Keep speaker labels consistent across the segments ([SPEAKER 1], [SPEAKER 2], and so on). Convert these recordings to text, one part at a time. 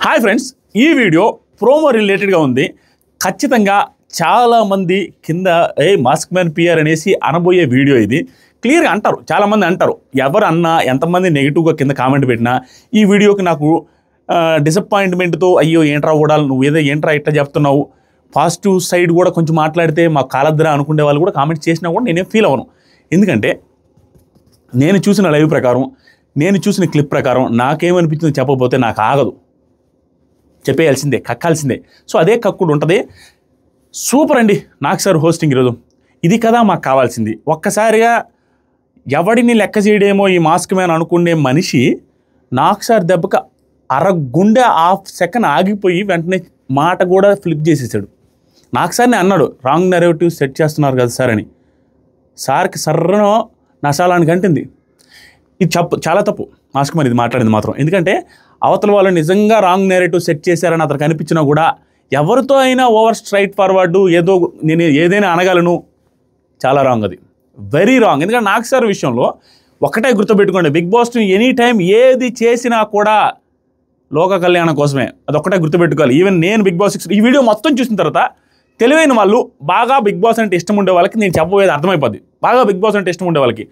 [SPEAKER 1] Hi friends, ఈ video promo రిలేటెడ్గా ఉంది. ఖచ్చితంగా చాలామంది కింద మాస్క్ మ్యాన్ పిఆర్ అనేసి అనబోయే వీడియో ఇది. క్లియర్గా అంటారు, చాలామంది అంటారు. ఎవరు అన్నా ఎంతమంది నెగిటివ్గా కింద కామెంట్ పెట్టినా ఈ వీడియోకి నాకు డిసప్పాయింట్మెంట్తో అయ్యో ఏంట్రా కూడా నువ్వు ఏదో ఏంట్రా ఇట్లా చెప్తున్నావు, పాజిటివ్ సైడ్ కూడా కొంచెం మాట్లాడితే మాకు కాలద్రా అనుకునే వాళ్ళు కూడా కామెంట్ చేసినా కూడా నేనేం ఫీల్ అవ్వను. ఎందుకంటే నేను చూసిన లైవ్ ప్రకారం, నేను చూసిన క్లిప్ ప్రకారం నాకేమనిపించింది చెప్పకపోతే నాకు ఆగదు, చెప్పేయాల్సిందే, కక్కాల్సిందే. సో అదే కక్కుడు ఉంటుంది. సూపర్ అండి నాకు సార్ హోస్టింగ్ ఈరోజు. ఇది కదా మాకు కావాల్సింది. ఒక్కసారిగా ఎవడిని లెక్క చేయడేమో ఈ మాస్క్ మ్యాన్ అనుకునే మనిషి నాకు సార్ దెబ్బక అరగుండె హాఫ్ సెకండ్ ఆగిపోయి వెంటనే మాట కూడా ఫ్లిప్ చేసేసాడు. నాకు సార్ని అన్నాడు రాంగ్ నెరేటివ్ సెట్ చేస్తున్నారు కదా సార్ అని. సార్కి సర్రనో నశాలానికి అంటింది. ఇది చాలా తప్పు మాస్క్ మ్యాన్ ఇది మాట్లాడింది మాత్రం. ఎందుకంటే అవతల వాళ్ళు నిజంగా రాంగ్ నెరేటివ్ సెట్ చేశారని అతను కనిపించినా కూడా ఎవరితో అయినా ఓవర్ స్ట్రైట్ ఫార్వర్డు ఏదో నేను ఏదైనా అనగలను, చాలా రాంగ్, అది వెరీ రాంగ్. ఎందుకంటే నాకు సార్ విషయంలో ఒకటే గుర్తుపెట్టుకోండి, బిగ్ బాస్ ఎనీ టైం ఏది చేసినా కూడా లోక కళ్యాణం కోసమే, అది ఒక్కటే గుర్తుపెట్టుకోవాలి. ఈవెన్ నేను బిగ్ బాస్ 6 ఈ వీడియో మొత్తం చూసిన తర్వాత తెలివైన వాళ్ళు, బాగా బిగ్ బాస్ అంటే ఇష్టం ఉండే వాళ్ళకి నేను చెప్పబోయేది అర్థమైపోద్ది. బాగా బిగ్ బాస్ అంటే ఇష్టం ఉండే వాళ్ళకి.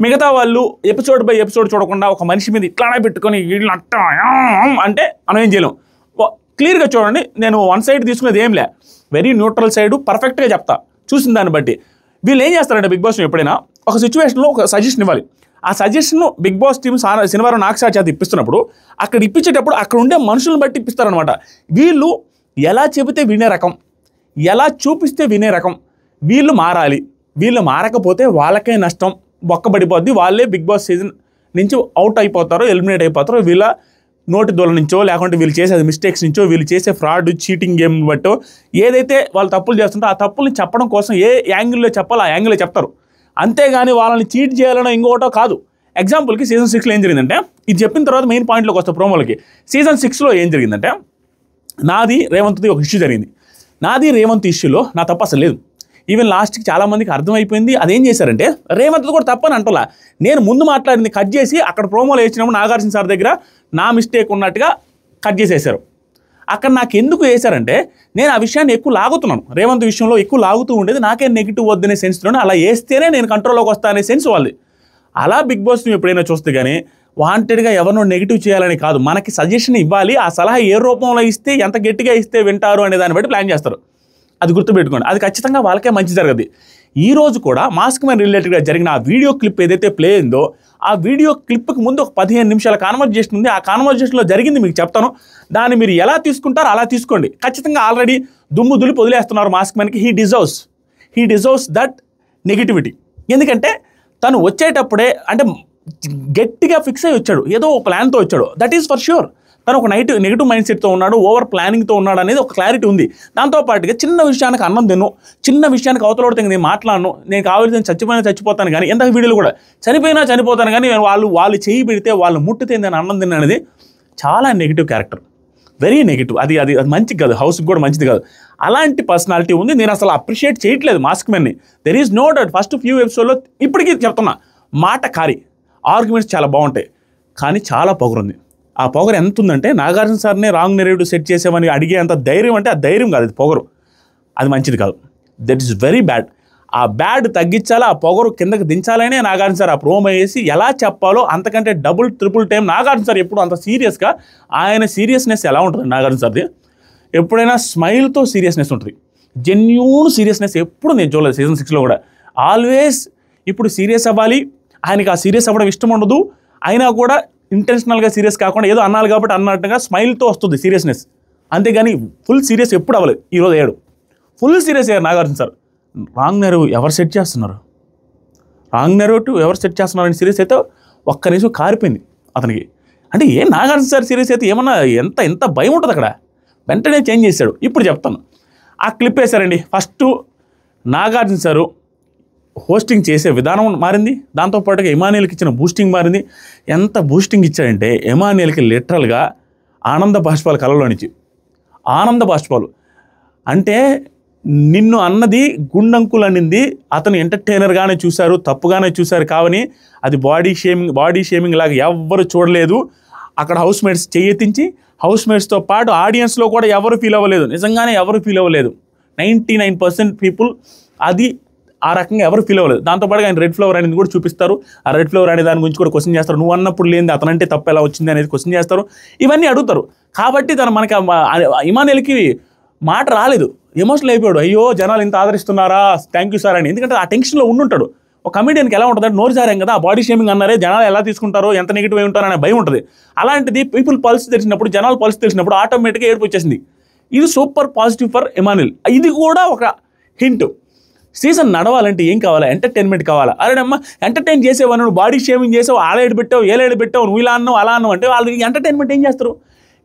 [SPEAKER 1] మిగతా వాళ్ళు ఎపిసోడ్ బై ఎపిసోడ్ చూడకుండా ఒక మనిషి మీద ఇట్లానే పెట్టుకొని వీళ్ళు అట్ట అంటే మనం ఏం చేయలేం. క్లియర్గా చూడండి, నేను వన్ సైడ్ తీసుకునేది ఏం లే, వెరీ న్యూట్రల్ సైడ్ పర్ఫెక్ట్గా చెప్తా చూసిన దాన్ని బట్టి. వీళ్ళు ఏం చేస్తారంటే బిగ్ బాస్ ఎప్పుడైనా ఒక సిచ్యువేషన్లో ఒక సజెషన్ ఇవ్వాలి. ఆ సజెషన్ బిగ్ బాస్ టీమ్ శనివారం నాకు సార్ చేత ఇప్పిస్తున్నప్పుడు అక్కడ ఇప్పించేటప్పుడు అక్కడ ఉండే మనుషులను బట్టి ఇప్పిస్తారనమాట. వీళ్ళు ఎలా చెబితే వినే రకం, ఎలా చూపిస్తే వినే రకం. వీళ్ళు మారాలి, వీళ్ళు మారకపోతే వాళ్ళకే నష్టం, బొక్కబడిపోద్ది. వాళ్ళే బిగ్ బాస్ సీజన్ నుంచి అవుట్ అయిపోతారో, ఎలిమినేట్ అయిపోతారో. వీళ్ళ నోటి దూల నుంచో, లేకుంటే వీళ్ళు చేసే మిస్టేక్స్ నుంచో, వీళ్ళు చేసే ఫ్రాడ్ చీటింగ్ గేమ్ బట్టో ఏదైతే వాళ్ళు తప్పులు చేస్తుంటో ఆ తప్పుల్ని చెప్పడం కోసం ఏ యాంగిల్లో చెప్పాలో ఆ యాంగిల్లో చెప్తారు. అంతేగాని వాళ్ళని చీట్ చేయాలనో ఇంకోటో కాదు. ఎగ్జాంపుల్కి సీజన్ 6లో ఏం జరిగిందంటే, ఇది చెప్పిన తర్వాత మెయిన్ పాయింట్లోకి వస్తాం ప్రోమోలకి. సీజన్ 6లో ఏం జరిగిందంటే, నాది రేవంత్ది ఒక ఇష్యూ జరిగింది. నాది రేవంత్ ఇష్యూలో నా తప్పు అసలు లేదు. ఈవెన్ లాస్ట్కి చాలామందికి అర్థమైపోయింది. అదేం చేశారంటే రేవంత్ కూడా తప్పని అంటలా, నేను ముందు మాట్లాడింది కట్ చేసి అక్కడ ప్రోమోలు వేసినప్పుడు నాగార్జున సార్ దగ్గర నా మిస్టేక్ ఉన్నట్టుగా కట్ చేసేసారు. అక్కడ నాకు ఎందుకు వేశారంటే నేను ఆ విషయాన్ని ఎక్కువ లాగుతున్నాను, రేవంత్ విషయంలో ఎక్కువ లాగుతూ ఉండేది. నాకే నెగిటివ్ వద్దనే సెన్స్లోనే అలా వేస్తేనే నేను కంట్రోల్లోకి వస్తా అనే సెన్స్ వాళ్ళది. అలా బిగ్ బాస్ నువ్వు ఎప్పుడైనా చూస్తే కానీ వాంటెడ్గా ఎవరినో నెగిటివ్ చేయాలని కాదు, మనకి సజెషన్ ఇవ్వాలి. ఆ సలహా ఏ రూపంలో ఇస్తే, ఎంత గట్టిగా ఇస్తే వింటారు అనే దాన్ని బట్టి ప్లాన్ చేస్తారు. అది గుర్తుపెట్టుకోండి, అది ఖచ్చితంగా వాళ్ళకే మంచి జరగదు. ఈ రోజు కూడా మాస్క్ మ్యాన్ రిలేటెడ్గా జరిగిన ఆ వీడియో క్లిప్ ఏదైతే ప్లే అయిందో, ఆ వీడియో క్లిప్కి ముందు ఒక 15 నిమిషాల కాన్వర్జేషన్ ఉంది. ఆ కాన్వర్జేషన్లో జరిగింది మీకు చెప్తాను. దాన్ని మీరు ఎలా తీసుకుంటారో అలా తీసుకోండి. ఖచ్చితంగా ఆల్రెడీ దుమ్ము దులిపి వదిలేస్తున్నారు మాస్క్ మ్యాన్కి. He deserves that negativity. ఎందుకంటే తను వచ్చేటప్పుడే అంటే గట్టిగా ఫిక్స్ అయ్యి వచ్చాడు, ఏదో ఒక ప్లాన్తో వచ్చాడు. That is for sure. తను ఒక నెగిటివ్ మైండ్ సెట్తో ఉన్నాడు, ఓవర్ ప్లానింగ్తో ఉన్నాడు అనేది ఒక క్లారిటీ ఉంది. దాంతోపాటుగా చిన్న విషయానికి అన్నం తిన్ను, చిన్న విషయానికి అవతలడితే నేను మాట్లాడను, నేను కావాల్సిన చచ్చిపోతాను కానీ, ఎంత వీడియోలు కూడా చనిపోతాను కానీ వాళ్ళు చేయి పెడితే, వాళ్ళు ముట్టితే నేను అన్నం తిన్నా అనేది చాలా నెగిటివ్ క్యారెక్టర్, వెరీ నెగిటివ్. అది మంచిది కాదు, హౌస్కి కూడా మంచిది కాదు. అలాంటి పర్సనాలిటీ ఉంది. నేను అసలు అప్రిషియేట్ చేయట్లేదు మాస్క్ మ్యాన్ని. There is no doubt. First few ఎపిసోడ్లో ఇప్పటికీ చెప్తున్నా, మాట కారి ఆర్గ్యుమెంట్స్ చాలా బాగుంటాయి, కానీ చాలా పొగరుంది. ఆ పొగరు ఎంత ఉందంటే నాగార్జున సార్నే రాంగ్ నెరేటివ్ సెట్ చేసామని అడిగే అంత ధైర్యం అంటే ఆ ధైర్యం కాదు, అది పొగరు. అది మంచిది కాదు. That is very bad. ఆ బ్యాడ్ తగ్గించాలా, ఆ పొగరు కిందకి దించాలనే నాగార్జున సార్ ఆ ప్రోమో వేసి ఎలా చెప్పాలో అంతకంటే double triple time Nagarjuna sir ఎప్పుడు అంత సీరియస్గా, ఆయన సీరియస్నెస్ ఎలా ఉంటుంది నాగార్జున సార్ది, ఎప్పుడైనా స్మైల్తో సీరియస్నెస్ ఉంటుంది. జెన్యూన్ సీరియస్నెస్ ఎప్పుడు నేను చూడలేదు సీజన్ 6లో కూడా. ఆల్వేస్ ఇప్పుడు సీరియస్ అవ్వాలి, ఆయనకి ఆ సీరియస్ అవ్వడం ఇష్టం ఉండదు. అయినా కూడా ఇంటెన్షనల్గా సీరియస్ కాకుండా ఏదో అన్నాడు కాబట్టి అన్నట్టుగా స్మైల్తో వస్తుంది సీరియస్నెస్. అంతేగాని ఫుల్ సీరియస్ ఎప్పుడు అవ్వలేదు. ఈరోజు అయ్యాడు, ఫుల్ సీరియస్ అయ్యారు నాగార్జున సార్. రాంగ్ నెరేటివ్ ఎవరు సెట్ చేస్తున్నారు, అని సీరియస్ అయితే ఒక్క నిమిషం కారిపోయింది అతనికి. అంటే నాగార్జున సార్ సీరియస్ అయితే ఏమన్నా ఎంత భయం ఉంటుంది అక్కడ. వెంటనే చేంజ్ చేశాడు. ఇప్పుడు చెప్తాను. ఆ క్లిప్ వేశారండి. ఫస్ట్ నాగార్జున సారు హోస్టింగ్ చేసే విధానం మారింది, దాంతోపాటుగా ఎమాన్యుయల్కి ఇచ్చిన బూస్టింగ్ మారింది. ఎంత బూస్టింగ్ ఇచ్చాడంటే ఎమాన్యుయల్కి లిటరల్గా ఆనంద బాష్పాలు కళ్ళలో నుంచి, ఆనంద బాష్పాలు. అంటే నిన్ను అన్నది గుండంకులు అనింది అతను ఎంటర్టైనర్గానే చూశారు, తప్పుగానే చూశారు. కావని అది బాడీ షేమింగ్ లాగా ఎవ్వరు చూడలేదు. అక్కడ హౌస్ మేట్స్ చెయ్యెత్తించి హౌస్ మేట్స్తో పాటు ఆడియన్స్లో కూడా ఎవరు ఫీల్ అవ్వలేదు, నిజంగానే ఎవరు ఫీల్ అవ్వలేదు. 99% పీపుల్ అది ఆ రకంగా ఎవరు ఫీల్ అవ్వలేదు. దాంతోపాటు ఆయన రెడ్ ఫ్లవర్ అనేది కూడా చూపిస్తారు. ఆ రెడ్ ఫ్లవర్ అనే దాని గురించి కూడా క్వశ్చన్ చేస్తారు. నువ్వు అన్నప్పుడు లేనిది అతనంటే తప్పు ఎలా వచ్చింది అనేది క్వశ్చన్ చేస్తారు. ఇవన్నీ అడుగుతారు. కాబట్టి మనకి ఇమానుయేల్కి మాట రాలేదు, ఎమోషనల్ అయిపోయాడు. అయ్యో జనాలు ఇంత ఆదరిస్తున్నారా, థ్యాంక్ యూ సార్ అని. ఎందుకంటే ఆ టెన్షన్లో ఉండుంటాడు. ఒక కమెడియన్కి ఎలా ఉంటుంది, నోరు జారాం కదా, బాడీ షేమింగ్ అన్నారే, జనాలు ఎలా తీసుకుంటారో, ఎంత నెగిటివ్ అయి ఉంటారో అనే భయం ఉంటుంది. అలాంటిది పీపుల్ పల్స్ తెలిసినప్పుడు, జనాలు పల్స్ తెలిసినప్పుడు ఆటోమేటిక్గా ఏడుపు వచ్చేసింది. ఇది సూపర్ పాజిటివ్ ఫర్ ఇమానుయేల్. ఇది కూడా ఒక హింట్. సీజన్ నడవాలంటే ఏం కావాలా, ఎంటర్టైన్మెంట్ కావాలా. అరేనమ్మ ఎంటర్టైన్ చేసేవాళ్ళు, నువ్వు బాడీ షేమింగ్ చేసావు, ఆలేడు పెట్టావు, ఏలేడు పెట్టావు, నువ్వు ఇలా అన్నావు అలా అన్నావు అంటే వాళ్ళు ఎంటర్టైన్మెంట్ ఏం చేస్తారు?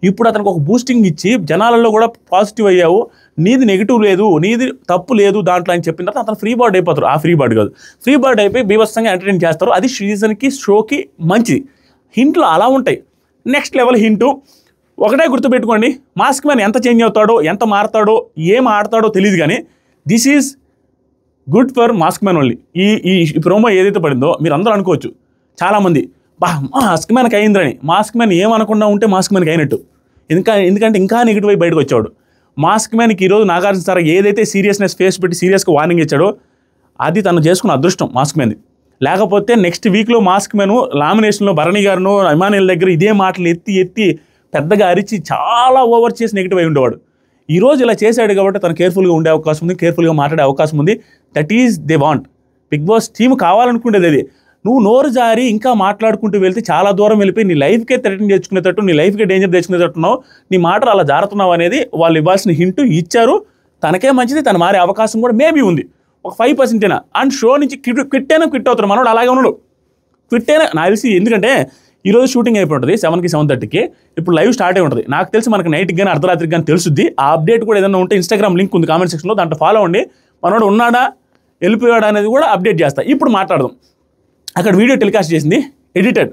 [SPEAKER 1] ఇప్పుడు అతనికి ఒక బూస్టింగ్ ఇచ్చి జనాలలో కూడా పాజిటివ్ అయ్యావు, నీది నెగిటివ్ లేదు, నీది తప్పు లేదు దాంట్లో అని చెప్పిన తర్వాత అతను ఫ్రీ బర్డ్ అయిపోతారు. ఆ ఫ్రీ బర్డ్ కాదు, ఫ్రీ బర్డ్ అయిపోయి బీభత్సంగా ఎంటర్టైన్ చేస్తారు. అది సీజన్కి షోకి మంచిది. హింట్లు అలా ఉంటాయి. నెక్స్ట్ లెవెల్ హింటు ఒకటే గుర్తుపెట్టుకోండి, మాస్క్ మ్యాన్ ఎంత చేంజ్ అవుతాడో, ఎంత మారుతాడో, ఏం ఆడతాడో తెలియదు, కానీ this is good for mask man only. ఈ ప్రోమో ఏదైతే పడిందో మీరు అందరూ అనుకోవచ్చు చాలామంది, మాస్క్ మ్యాన్కి అయిందని. మాస్క్ మ్యాన్ ఏమనకుండా ఉంటే మాస్క్ మ్యాన్కి అయినట్టు. ఎందుకంటే ఇంకా నెగిటివ్ అయి బయటకు వచ్చాడు. మాస్క్ మ్యాన్కి ఈరోజు నాగార్జున సార్ ఏదైతే సీరియస్నెస్ ఫేస్ పెట్టి సీరియస్గా వార్నింగ్ ఇచ్చాడో అది తను చేసుకున్న అదృష్టం మాస్క్ మ్యాన్ది. లేకపోతే నెక్స్ట్ వీక్లో మాస్క్ మ్యాన్ లామినేషన్లో భరణి గారును ఇమానుయేల్ దగ్గర ఇదే మాటలు ఎత్తి పెద్దగా అరిచి చాలా ఓవర్ చేసి నెగిటివ్ అయి ఉండేవాడు. ఈరోజు ఇలా చేశాడు కాబట్టి తను కేర్ఫుల్గా ఉండే అవకాశం ఉంది, కేర్ఫుల్గా మాట్లాడే అవకాశం ఉంది. That is they want. Bigg Boss team కావాలనుకునేది అది. నువ్వు నోరు జారి ఇంకా మాట్లాడుకుంటూ వెళ్తే చాలా దూరం వెళ్ళిపోయి నీ లైఫ్కే థ్రెటన్ తెచ్చుకునేటట్టు, నీ లైఫ్కే డేంజర్ తెచ్చుకునేటట్టున్నావు, నీ మాటలు అలా జారుతున్నావు అనేది వాళ్ళు ఇవ్వాల్సిన హింటు ఇచ్చారు. తనకే మంచిది, తను మారే అవకాశం కూడా మేబీ ఉంది, ఒక 5% అయినా. అండ్ షో నుంచి క్విట్ అవుతారు. మనోడు అలాగే ఉన్నాడు, క్విట్ అయినా నాకు తెలిసి. ఎందుకంటే ఈరోజు షూటింగ్ అయిపోయి ఉంటుంది 7కి 7:30కి. ఇప్పుడు లైవ్ స్టార్ట్ అయి ఉంటుంది. నాకు తెలిసి మనకి నైట్కి కానీ అర్ధరాత్రికి కానీ తెలుసుద్ది. ఆ అప్డేట్ కూడా ఏదైనా ఉంటే ఇన్స్టాగ్రామ్ లింక్ ఉంది కామెంట్ సెక్షన్లో, దాంట్లో ఫాలో అవ్వండి. మనోడు ఉన్నాడా వెళ్ళిపోయాడా అనేది కూడా అప్డేట్ చేస్తా. ఇప్పుడు మాట్లాడదాం. అక్కడ వీడియో టెలికాస్ట్ చేసింది ఎడిటెడ్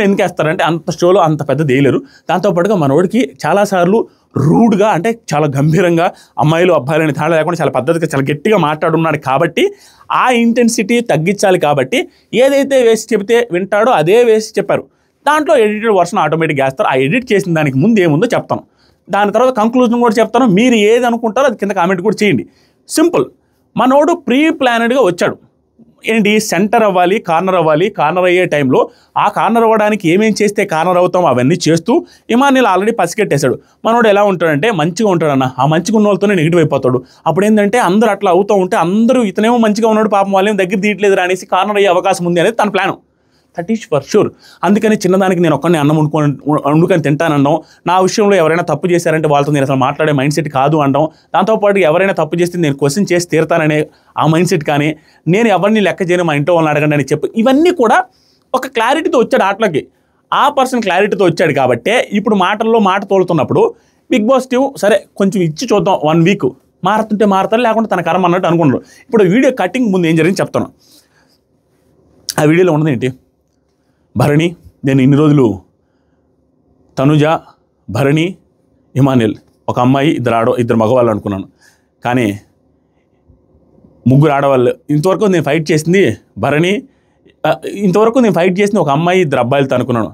[SPEAKER 1] ఎందుకు వేస్తారంటే అంత షోలో అంత పెద్దది వేయలేరు. దాంతోపాటుగా మనోడికి చాలాసార్లు రూడ్గా, అంటే చాలా గంభీరంగా అమ్మాయిలు అబ్బాయిలని తేడా లేకుండా చాలా పద్ధతిగా చాలా గట్టిగా మాట్లాడున్నాడు. కాబట్టి ఆ ఇంటెన్సిటీ తగ్గించాలి. కాబట్టి ఏదైతే వేసి చెబితే వింటాడో అదే వేసి చెప్పారు. దాంట్లో ఎడిటెడ్ వర్షన్ ఆటోమేటిక్గా వేస్తారు. ఆ ఎడిట్ చేసిన దానికి ముందు ఏముందో చెప్తాను, దాని తర్వాత కంక్లూజన్ కూడా చెప్తాను. మీరు ఏది అనుకుంటారో అది కింద కామెంట్ కూడా చేయండి. సింపుల్. మనోడు ప్రీ ప్లానెడ్గా వచ్చాడు. ఏంటి, సెంటర్ అవ్వాలి, కార్నర్ అవ్వాలి. కార్నర్ అయ్యే టైంలో ఆ కార్నర్ అవ్వడానికి ఏమేం చేస్తే కార్నర్ అవుతాం అవన్నీ చేస్తూ ఇమానుయేల్ ఆల్రెడీ పసిగట్టేశాడు. మనోడు ఎలా ఉంటాడంటే మంచిగా ఉంటాడన్న, ఆ మంచిగా ఉన్న వాళ్ళతోనే నెగిటివ్ అయిపోతాడు. అప్పుడు ఏంటంటే అందరూ అట్లా అవుతూ ఉంటే అందరూ ఇతనేమో మంచిగా ఉన్నాడు, పాపం వాళ్ళేమో దగ్గర తీయట్లేదు అనేసి కార్నర్ అయ్యే అవకాశం ఉంది అనేది తన plan. That is for sure. అందుకని చిన్నదానికి నేను ఒక్కడిని అన్నం వండుకొని తింటానన్నాం. నా విషయంలో ఎవరైనా తప్పు చేశారంటే వాళ్ళతో నేను అసలు మాట్లాడే మైండ్ సెట్ కాదు అనడం. దాంతోపాటు ఎవరైనా తప్పు చేస్తే నేను క్వశ్చన్ చేసి తీరుతాననే ఆ మైండ్ సెట్, కానీ నేను ఎవరిని లెక్క చేయను, మా ఇంట్లో వాళ్ళని అడగండి అని చెప్పి ఇవన్నీ కూడా ఒక క్లారిటీతో వచ్చాడు ఆటలోకి. ఆ పర్సన్ క్లారిటీతో వచ్చాడు కాబట్టే ఇప్పుడు మాటల్లో మాట తోలుతున్నప్పుడు బిగ్ బాస్ టీమ్ సరే కొంచెం ఇచ్చి చూద్దాం, 1 వీక్ మారుతుంటే మారుతారు, లేకుంటే తన కర్మ అన్నట్టు అనుకున్నారు. ఇప్పుడు వీడియో కటింగ్ ముందు ఏం జరిగింది చెప్తాను. ఆ వీడియోలో ఉన్నది ఏంటి, భరణి, నేను ఇన్ని రోజులు తనుజ, భరణి, ఇమానుయేల్, ఒక అమ్మాయి, ఇద్దరు మగవాళ్ళు అనుకున్నాను. కానీ 3 ఆడవాళ్ళు. ఇంతవరకు నేను ఫైట్ చేసింది భరణి, ఇంతవరకు నేను ఫైట్ చేసింది ఒక అమ్మాయి, 2 అబ్బాయిలతో అనుకున్నాను.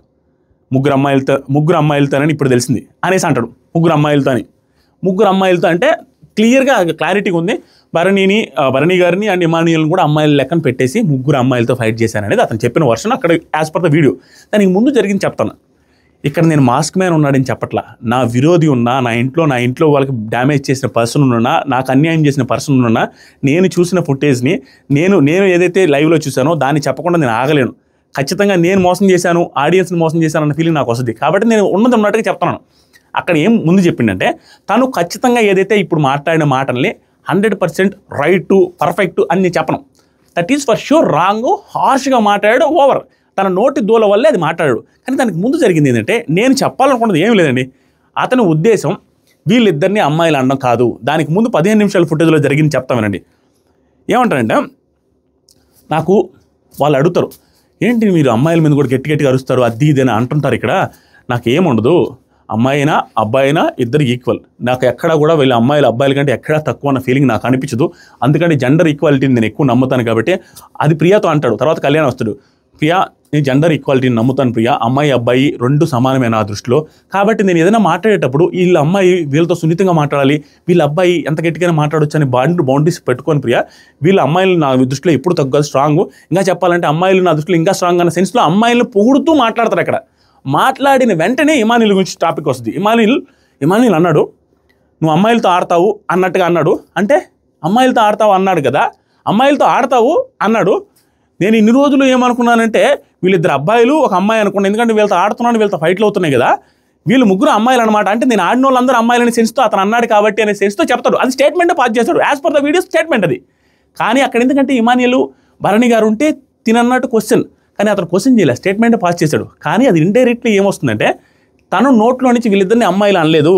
[SPEAKER 1] 3 అమ్మాయిలతోనని ఇప్పుడు తెలిసింది అనేసి అంటాడు. 3 అమ్మాయిలతో అని. 3 అమ్మాయిలతో అంటే క్లియర్గా క్లారిటీగా ఉంది. భరణి గారిని అండ్ ఇమానుయేల్ని కూడా అమ్మాయిల లెక్కన పెట్టేసి 3 అమ్మాయిలతో ఫైట్ చేశాను అనేది అతను చెప్పిన వర్షన్ అక్కడ యాజ్ పర్ ద వీడియో. దానికి ముందు జరిగింది చెప్తాను. ఇక్కడ నేను మాస్క్ మ్యాన్ ఉన్నాడని చెప్పట్లా. నా విరోధి ఉన్నా, నా ఇంట్లో వాళ్ళకి డ్యామేజ్ చేసిన పర్సన్ ఉన్నా, నాకు అన్యాయం చేసిన పర్సన్ ఉన్నా, నేను చూసిన ఫుటేజ్ని నేను ఏదైతే లైవ్లో చూసానో దాన్ని చెప్పకుండా నేను ఆగలేను. ఖచ్చితంగా నేను మోసం చేశాను, ఆడియన్స్ని మోసం చేశాను అన్న ఫీలింగ్ నాకు వస్తుంది. కాబట్టి నేను ఉన్నట్టుగా చెప్తున్నాను. అక్కడ ఏం ముందు చెప్పిందంటే, తను ఖచ్చితంగా ఏదైతే ఇప్పుడు మాట్లాడిన మాటల్ని 100% రైట్, పర్ఫెక్ట్ అని నేను చెప్పను. That is for sure wrong, హార్ష్గా మాట్లాడాడు, ఓవర్. తన నోటి దూల వల్లే అది మాట్లాడాడు. కానీ దానికి ముందు జరిగింది ఏంటంటే, నేను చెప్పాలనుకున్నది ఏం లేదండి. అతని ఉద్దేశం వీళ్ళిద్దరిని అమ్మాయిలు అనడం కాదు. దానికి ముందు 15 నిమిషాల ఫుటేజ్లో జరిగింది చెప్తామేనండి. ఏమంటారంటే, నాకు వాళ్ళు అడుగుతారు, ఏంటి మీరు అమ్మాయిల మీద కూడా గట్టిగా అరుస్తారు, అది ఇదేనా అంటుంటారు. ఇక్కడ నాకేముండదు, అమ్మాయి అయినా అబ్బాయి అయినా ఇద్దరు ఈక్వల్. నాకు ఎక్కడా కూడా వీళ్ళ అబ్బాయిల కంటే ఎక్కడా తక్కువ అన్న ఫీలింగ్ నాకు అనిపించదు. అందుకని జెండర్ ఈక్వాలిటీని నేను ఎక్కువ నమ్ముతాను. కాబట్టి అది ప్రియాతో అంటాడు. తర్వాత కళ్యాణ్ వస్తాడు, ప్రియా, నేను జెండర్ ఈక్వాలిటీని నమ్ముతాను ప్రియా. అమ్మాయి అబ్బాయి రెండు సమానమే నా దృష్టిలో. కాబట్టి నేను ఏదైనా మాట్లాడేటప్పుడు వీళ్ళ అమ్మాయి వీళ్ళతో సున్నితంగా మాట్లాడాలి, వీళ్ళ అబ్బాయి ఎంత గట్టిగానే మాట్లాడొచ్చు అని బౌండరీస్ పెట్టుకొని ప్రియా. వీళ్ళ అమ్మాయిలు నా దృష్టిలో ఎప్పుడు తగ్గదు, స్ట్రాంగ్. ఇంకా చెప్పాలంటే అమ్మాయిలు నా దృష్టిలో ఇంకా స్ట్రాంగ్ అన్న సెన్స్లో అమ్మాయిలను పొగుడుతూ మాట్లాడతారు. అక్కడ మాట్లాడిన వెంటనే ఇమానిల్ గురించి టాపిక్ వస్తుంది. ఇమానిల్ అన్నాడు, నువ్వు అమ్మాయిలతో ఆడతావు అన్నట్టుగా అన్నాడు. అంటే అమ్మాయిలతో ఆడతావు అన్నాడు కదా, అమ్మాయిలతో ఆడతావు అన్నాడు. నేను ఇన్ని రోజులు ఏమనుకున్నానంటే వీళ్ళిద్దరు అబ్బాయిలు ఒక అమ్మాయి అనుకున్నాను, ఎందుకంటే వీళ్ళతో ఆడుతున్నాను, వీళ్ళతో ఫైట్లు అవుతున్నాయి కదా, వీళ్ళు ముగ్గురు అమ్మాయిలు అనమాట. అంటే నేను ఆడిన వాళ్ళందరూ అమ్మాయిలని సెన్స్తో అతను అన్నాడు కాబట్టి అనే సెన్స్తో చెప్తాడు. అది స్టేట్మెంటే పాస్ చేస్తాడు, as per the video statement అది. కానీ అక్కడ ఎందుకంటే ఇమానియల్ భరణి గారు ఉంటే తినన్నట్టు క్వశ్చన్, కానీ అతను క్వశ్చన్ చేయలేదు, స్టేట్మెంటే పాస్ చేశాడు. కానీ అది ఇండైరెక్ట్లీ ఏమొస్తుందంటే తను నోట్లో నుంచి వీళ్ళిద్దరిని అమ్మాయిలు అనలేదు,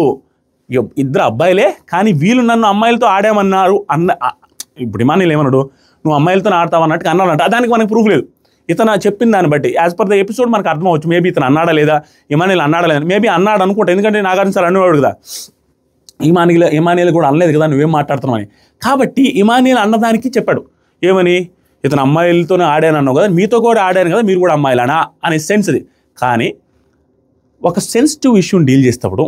[SPEAKER 1] ఇద్దరు అబ్బాయిలే, కానీ వీళ్ళు నన్ను అమ్మాయిలతో ఆడామన్నారు ఇప్పుడు ఇమానియల్ ఏమన్నాడు, నువ్వు అమ్మాయిలతో ఆడతావు అన్నట్టుగా అన్నాడంట. దానికి మనకు ప్రూఫ్ లేదు. ఇతను చెప్పిన దాన్ని బట్టి యాజ్ పర్ ద ఎపిసోడ్ మనకు అర్థమవచ్చు, మేబీ ఇతను అన్నాడా లేదా, ఇమానియల్ అన్నాడా లేదా, మేబీ అన్నాడు అనుకుంటా, ఎందుకంటే నాగార్జున సార్ అనేవాడు కదా, ఇమానియల్ కూడా అనలేదు కదా నువ్వేం మాట్లాడుతున్నావు అని. కాబట్టి ఇమానియల్ అన్నదానికి చెప్పాడు ఏమని, ఇతను అమ్మాయిలతోనే ఆడాను అన్నావు కదా, మీతో కూడా ఆడాను కదా, మీరు కూడా అమ్మాయిలానా అనే సెన్స్ అది. కానీ ఒక సెన్సిటివ్ ఇష్యూని డీల్ చేసేటప్పుడు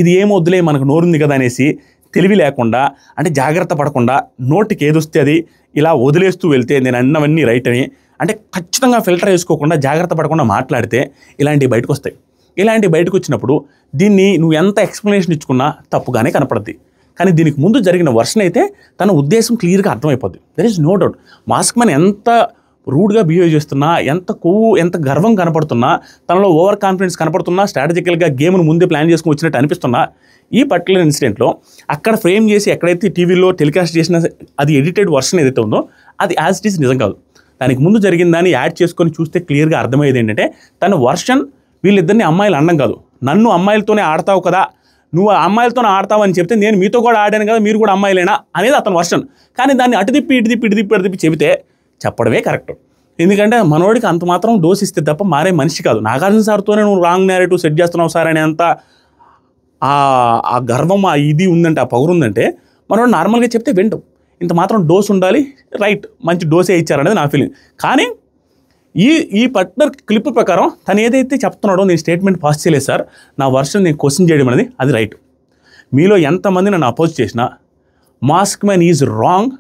[SPEAKER 1] ఇది ఏం వద్దులే మనకు నోరుంది కదా అనేసి తెలివి లేకుండా, అంటే జాగ్రత్త పడకుండా నోటికి ఏదొస్తే అది ఇలా వదిలేస్తూ వెళ్తే నేను అన్నవన్నీ రైట్ అని, అంటే ఖచ్చితంగా ఫిల్టర్ వేసుకోకుండా జాగ్రత్త పడకుండా మాట్లాడితే ఇలాంటివి బయటకు వస్తాయి. ఇలాంటివి బయటకు వచ్చినప్పుడు దీన్ని నువ్వు ఎంత ఎక్స్ప్లెనేషన్ ఇచ్చుకున్నా తప్పుగానే కనపడుద్ది. కానీ దీనికి ముందు జరిగిన వర్షన్ అయితే తన ఉద్దేశం క్లియర్గా అర్థమైపోద్ది. There is no doubt. Mask man ఎంత రూడ్గా బిహేవ్ చేస్తున్నా, ఎంత కొవ్వు ఎంత గర్వం కనపడుతున్నా, తనలో ఓవర్ కాన్ఫిడెన్స్ కనపడుతున్నా, స్ట్రాటజికల్గా గేమ్ను ముందే ప్లాన్ చేసుకుని వచ్చినట్టు అనిపిస్తున్నా, ఈ పర్టికులర్ ఇన్సిడెంట్లో అక్కడ ఫ్రేమ్ చేసి ఎక్కడైతే టీవీలో టెలికాస్ట్ చేసిన అది ఎడిటెడ్ వర్షన్ ఏదైతే ఉందో అది యాజ్ ఇట్ ఈస్ నిజం కాదు. దానికి ముందు జరిగిన దాన్ని యాడ్ చేసుకొని చూస్తే క్లియర్గా అర్థమయ్యేది ఏంటంటే తన వర్షన్ వీళ్ళిద్దరిని అమ్మాయిలు అనడం కాదు, నన్ను అమ్మాయిలతోనే ఆడతావు కదా, నువ్వు అమ్మాయిలతోనే ఆడతావు అని చెప్తే నేను మీతో కూడా ఆడాను కదా, మీరు కూడా అమ్మాయిలేనా అనేది అతని వర్షన్. కానీ దాన్ని అటు తిప్పి ఇటు తిప్పి చెబితే చెప్పడమే కరెక్ట్. ఎందుకంటే మనోడికి అంత మాత్రం డోస్ ఇస్తే తప్ప మారే మనిషి కాదు. నాగార్జున సార్తోనే నువ్వు రాంగ్ నేరేటివ్ సెట్ చేస్తున్నావు సార్ అనే అంత ఆ గర్వం ఆ ఇది ఉందంటే, ఆ పవర్ ఉందంటే మనోడు నార్మల్గా చెప్తే వింటాం. ఇంత మాత్రం డోస్ ఉండాలి, రైట్, మంచి డోసే ఇచ్చారనేది నా ఫీలింగ్. కానీ ఈ పర్టికులర్ క్లిప్ ప్రకారం తను ఏదైతే చెప్తున్నాడో నేను స్టేట్మెంట్ పాస్ చేయలేదు సార్, నా వర్షన్ నేను క్వశ్చన్ చేయడం అనేది అది రైట్. మీలో ఎంతమంది నన్ను అపోజ్ చేసినా mask man is wrong,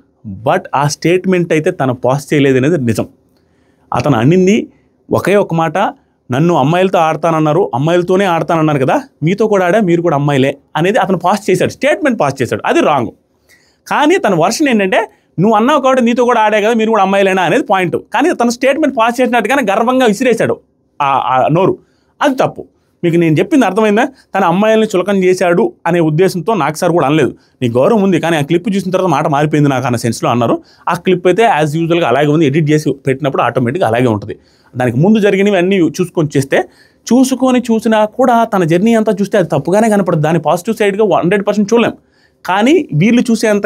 [SPEAKER 1] but ఆ స్టేట్మెంట్ అయితే తను పాస్ చేయలేదు అనేది నిజం. అతను అన్నింది ఒకే ఒక మాట, నన్ను అమ్మాయిలతో ఆడతానన్నారు, అమ్మాయిలతోనే ఆడతానన్నారు కదా, మీతో కూడా ఆడా, మీరు కూడా అమ్మాయిలే అనేది అతను పాస్ చేశాడు, స్టేట్మెంట్ పాస్ చేశాడు, అది రాంగ్. కానీ తన వర్షన్ ఏంటంటే నువ్వు అన్నావు కాబట్టి నీతో కూడా ఆడే కదా, మీరు కూడా అమ్మాయిలేనా అనేది పాయింట్. కానీ తన స్టేట్మెంట్ పాస్ చేసినట్టుగానే గర్వంగా విసిరేశాడు ఆ నోరు, అది తప్పు. మీకు నేను చెప్పింది అర్థమైందా? తన అమ్మాయిల్ని చులకన చేశాడు అనే ఉద్దేశంతో నాకు సార్ కూడా అనలేదు, నీ గౌరవం ఉంది, కానీ ఆ క్లిప్ చూసిన తర్వాత మాట మారిపోయింది నాకు అన్న సెన్స్లో అన్నారు. ఆ క్లిప్ అయితే యాజ్ యూజువల్గా అలాగే ఉంది, ఎడిట్ చేసి పెట్టినప్పుడు ఆటోమేటిక్గా అలాగే ఉంటుంది. దానికి ముందు జరిగినవి అన్నీ చూసినా కూడా తన జర్నీ అంతా చూస్తే అది తప్పుగానే కనపడుతుంది. దాని పాజిటివ్ సైడ్గా 100% చూడలేం. కానీ వీళ్ళు చూసేంతగా